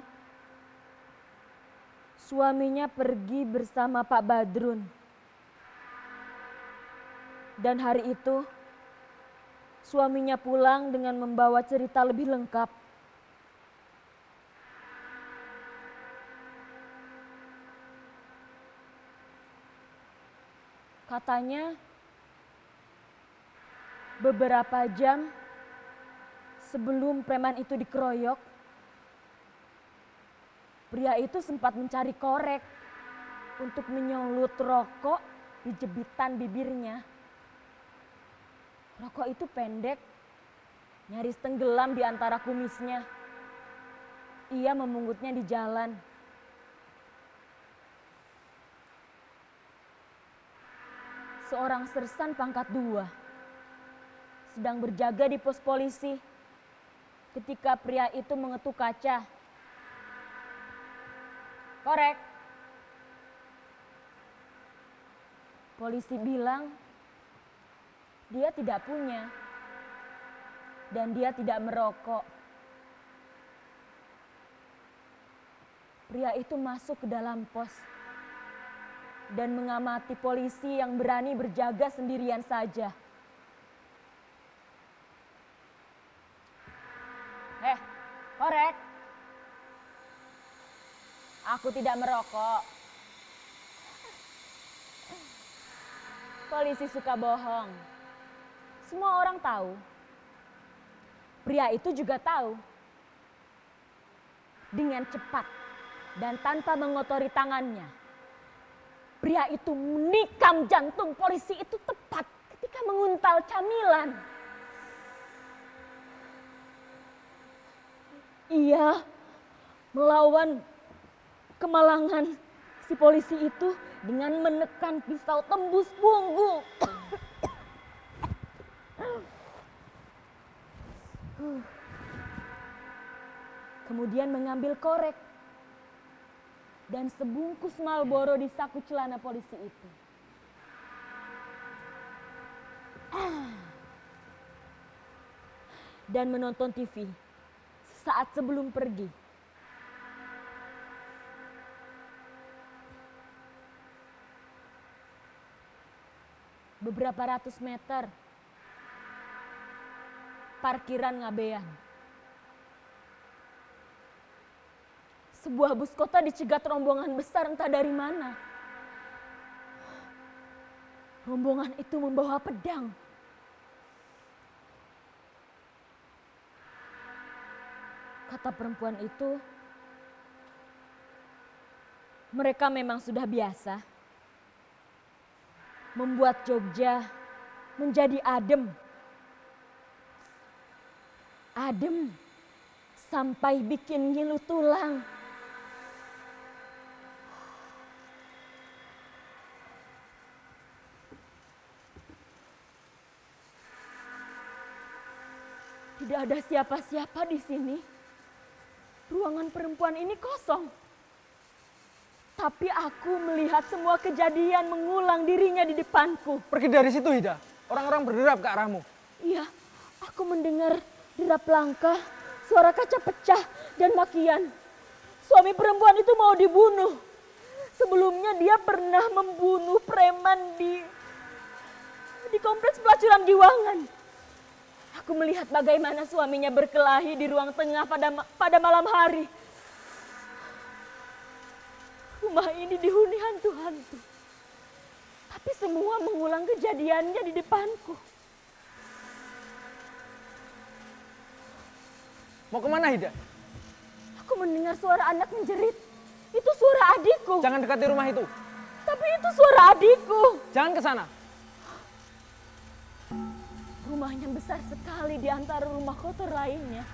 suaminya pergi bersama Pak Badrun. Dan hari itu, suaminya pulang dengan membawa cerita lebih lengkap. Katanya, beberapa jam sebelum preman itu dikeroyok, pria itu sempat mencari korek untuk menyulut rokok di jebitan bibirnya. Rokok itu pendek, nyaris tenggelam di antara kumisnya. Ia memungutnya di jalan. Seorang sersan pangkat 2 sedang berjaga di pos polisi ketika pria itu mengetuk kaca. Korek. Polisi bilang dia tidak punya dan dia tidak merokok. Pria itu masuk ke dalam pos dan mengamati polisi yang berani berjaga sendirian saja. Korek. Aku tidak merokok. Polisi suka bohong. Semua orang tahu. Pria itu juga tahu. Dengan cepat dan tanpa mengotori tangannya, pria itu menikam jantung polisi itu tepat ketika menguntal camilan. Ia melawan kemalangan si polisi itu dengan menekan pisau tembus punggung. Kemudian mengambil korek dan sebungkus Marlboro di saku celana polisi itu. Dan menonton TV saat sebelum pergi. Beberapa ratus meter, parkiran Ngabean. Sebuah bus kota dicegat rombongan besar entah dari mana. Rombongan itu membawa pedang. Kata perempuan itu, mereka memang sudah biasa membuat Jogja menjadi adem. Adem sampai bikin ngilu tulang. Tidak ada siapa-siapa di sini. Ruangan perempuan ini kosong. Tapi aku melihat semua kejadian mengulang dirinya di depanku. Pergi dari situ, Ida. Orang-orang berderap ke arahmu. Iya, aku mendengar derap langkah, suara kaca pecah, dan makian. Suami perempuan itu mau dibunuh. Sebelumnya dia pernah membunuh preman di kompleks pelacuran Giwangan. Aku melihat bagaimana suaminya berkelahi di ruang tengah pada malam hari. Rumah ini dihuni hantu-hantu. Tapi semua mengulang kejadiannya di depanku. Mau kemana, Ida? Aku mendengar suara anak menjerit. Itu suara adikku. Jangan dekati rumah itu. Tapi itu suara adikku. Jangan ke sana. Rumahnya besar sekali di antara rumah kotor lainnya.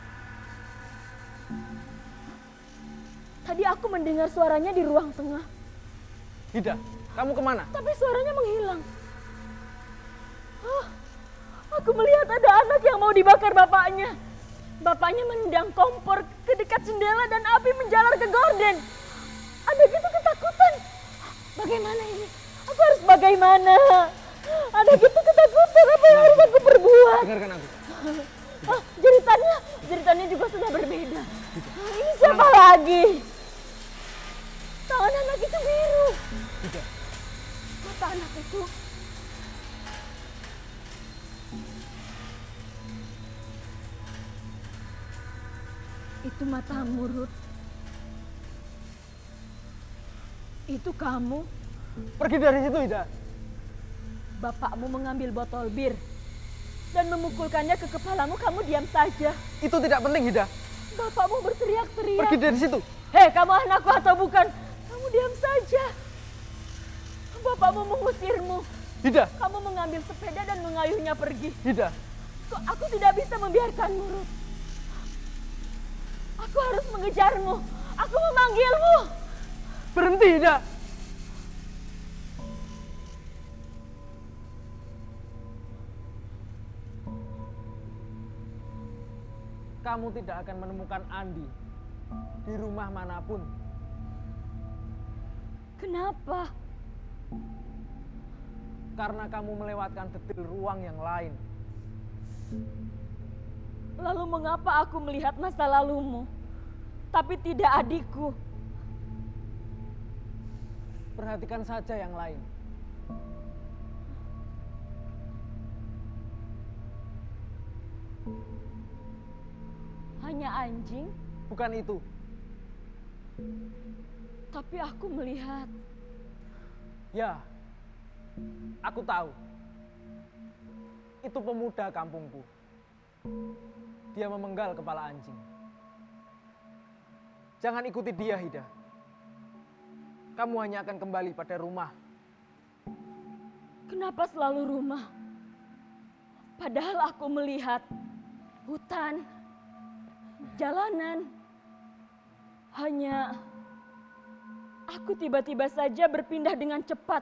Tadi aku mendengar suaranya di ruang tengah. Ida, kamu kemana? Tapi suaranya menghilang. Aku melihat ada anak yang mau dibakar bapaknya. Bapaknya menendang kompor ke dekat jendela dan api menjalar ke gorden. Anak itu ketakutan. Bagaimana ini? Aku harus bagaimana? Anak itu ketakutan. Apa yang harus aku perbuat? Dengarkan aku. Jeritannya juga sudah berbeda. Ini siapa lagi? Tangan anak itu biru. Ida. Mata anak itu matamu, Ruth. Itu kamu. Pergi dari situ, Ida. Bapakmu mengambil botol bir dan memukulkannya ke kepalamu, kamu diam saja. Itu tidak penting, Ida. Bapakmu berteriak-teriak. Pergi dari situ. Hei, kamu anakku atau bukan? Kamu diam saja. Bapakmu mengusirmu. Ida. Kamu mengambil sepeda dan mengayuhnya pergi. Ida. Kok aku tidak bisa membiarkanmu, Ruth? Aku harus mengejarmu. Aku memanggilmu. Berhenti, Ida. Kamu tidak akan menemukan Andi di rumah manapun. Kenapa? Karena kamu melewatkan detil ruang yang lain. Lalu mengapa aku melihat masa lalumu, tapi tidak adikku? Perhatikan saja yang lain. Hanya anjing? Bukan itu. Tapi aku melihat. Ya, aku tahu. Itu pemuda kampungku. Dia memenggal kepala anjing. Jangan ikuti dia, Ida. Kamu hanya akan kembali pada rumah. Kenapa selalu rumah? Padahal aku melihat hutan, jalanan. Hanya aku tiba-tiba saja berpindah dengan cepat.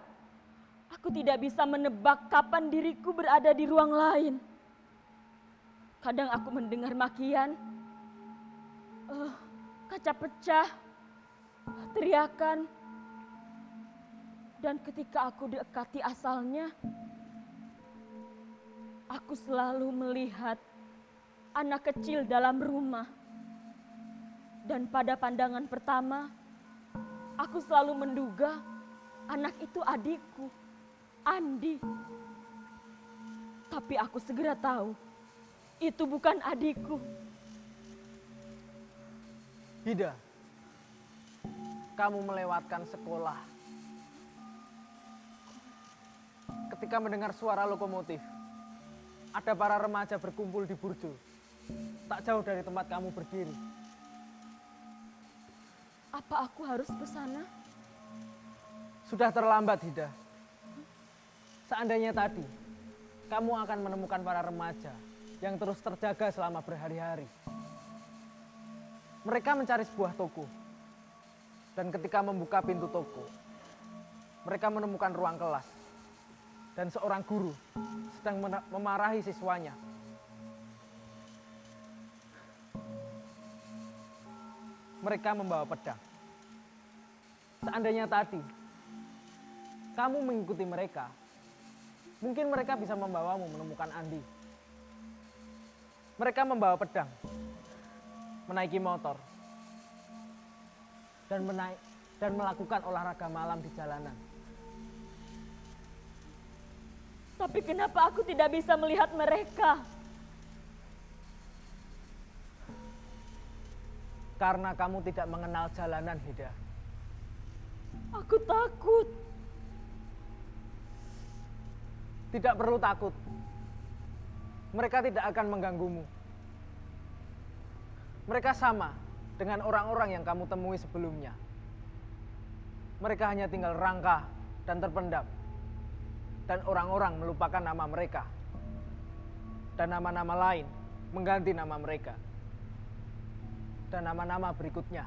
Aku tidak bisa menebak kapan diriku berada di ruang lain. Kadang aku mendengar makian, kaca pecah, teriakan. Dan ketika aku dekati asalnya, aku selalu melihat anak kecil dalam rumah. Dan pada pandangan pertama, aku selalu menduga anak itu adikku, Andi. Tapi aku segera tahu, itu bukan adikku. Hida, kamu melewatkan sekolah. Ketika mendengar suara lokomotif, ada para remaja berkumpul di burjo, tak jauh dari tempat kamu berdiri. Apa aku harus ke sana? Sudah terlambat, Hida. Seandainya tadi, kamu akan menemukan para remaja yang terus terjaga selama berhari-hari. Mereka mencari sebuah toko. Dan ketika membuka pintu toko, mereka menemukan ruang kelas. Dan seorang guru sedang memarahi siswanya. Mereka membawa pedang. Seandainya tadi kamu mengikuti mereka, mungkin mereka bisa membawamu menemukan Andi. Mereka membawa pedang, menaiki motor, dan melakukan olahraga malam di jalanan. Tapi kenapa aku tidak bisa melihat mereka? Karena kamu tidak mengenal jalanan, Hida. Aku takut. Tidak perlu takut. Mereka tidak akan mengganggumu. Mereka sama dengan orang-orang yang kamu temui sebelumnya. Mereka hanya tinggal rangka dan terpendam. Dan orang-orang melupakan nama mereka. Dan nama-nama lain mengganti nama mereka. Dan nama-nama berikutnya.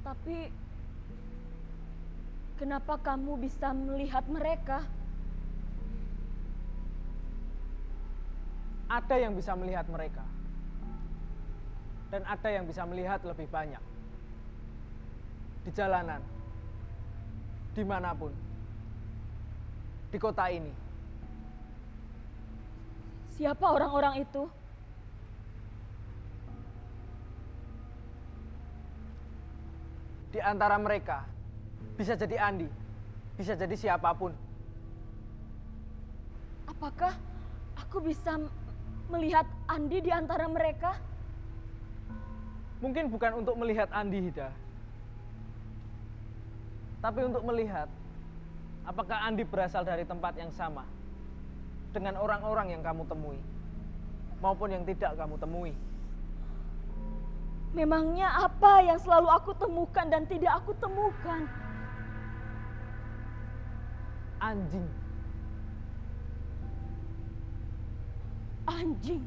Tapi kenapa kamu bisa melihat mereka? Ada yang bisa melihat mereka. Dan ada yang bisa melihat lebih banyak. Di jalanan. Dimanapun. Di kota ini. Siapa orang-orang itu? Di antara mereka, bisa jadi Andi, bisa jadi siapapun. Apakah aku bisa melihat Andi di antara mereka? Mungkin bukan untuk melihat Andi, Hida. Tapi untuk melihat, apakah Andi berasal dari tempat yang sama dengan orang-orang yang kamu temui, maupun yang tidak kamu temui. Memangnya apa yang selalu aku temukan dan tidak aku temukan? Anjing. Anjing.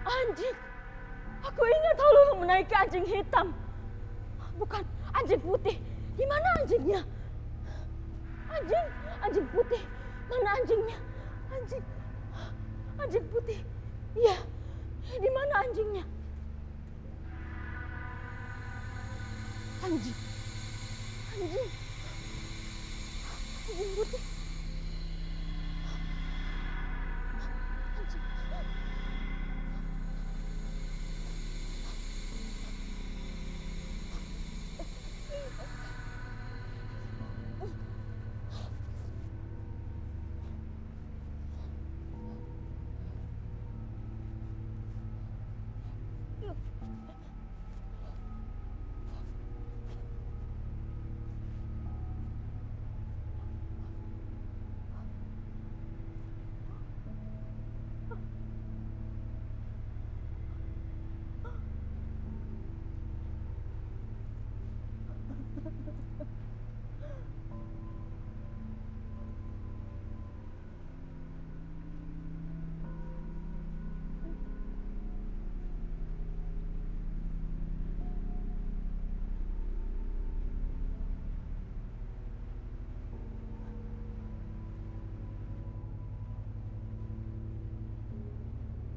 Anjing. Aku ingat Halulu menaiki anjing hitam. Bukan anjing putih. Di mana anjingnya? Anjing putih. Mana anjingnya? Anjing putih. Iya. Di mana anjingnya? Anjing putih.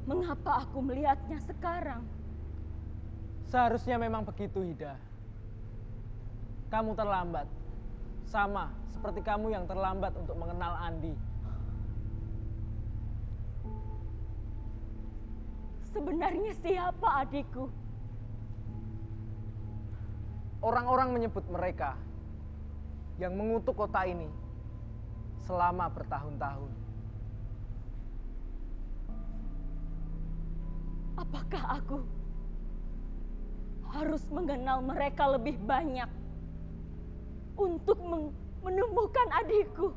Mengapa aku melihatnya sekarang? Seharusnya memang begitu, Hida. Kamu terlambat. Sama seperti kamu yang terlambat untuk mengenal Andi. Sebenarnya siapa adikku? Orang-orang menyebut mereka yang mengutuk kota ini selama bertahun-tahun. Apakah aku harus mengenal mereka lebih banyak untuk menemukan adikku?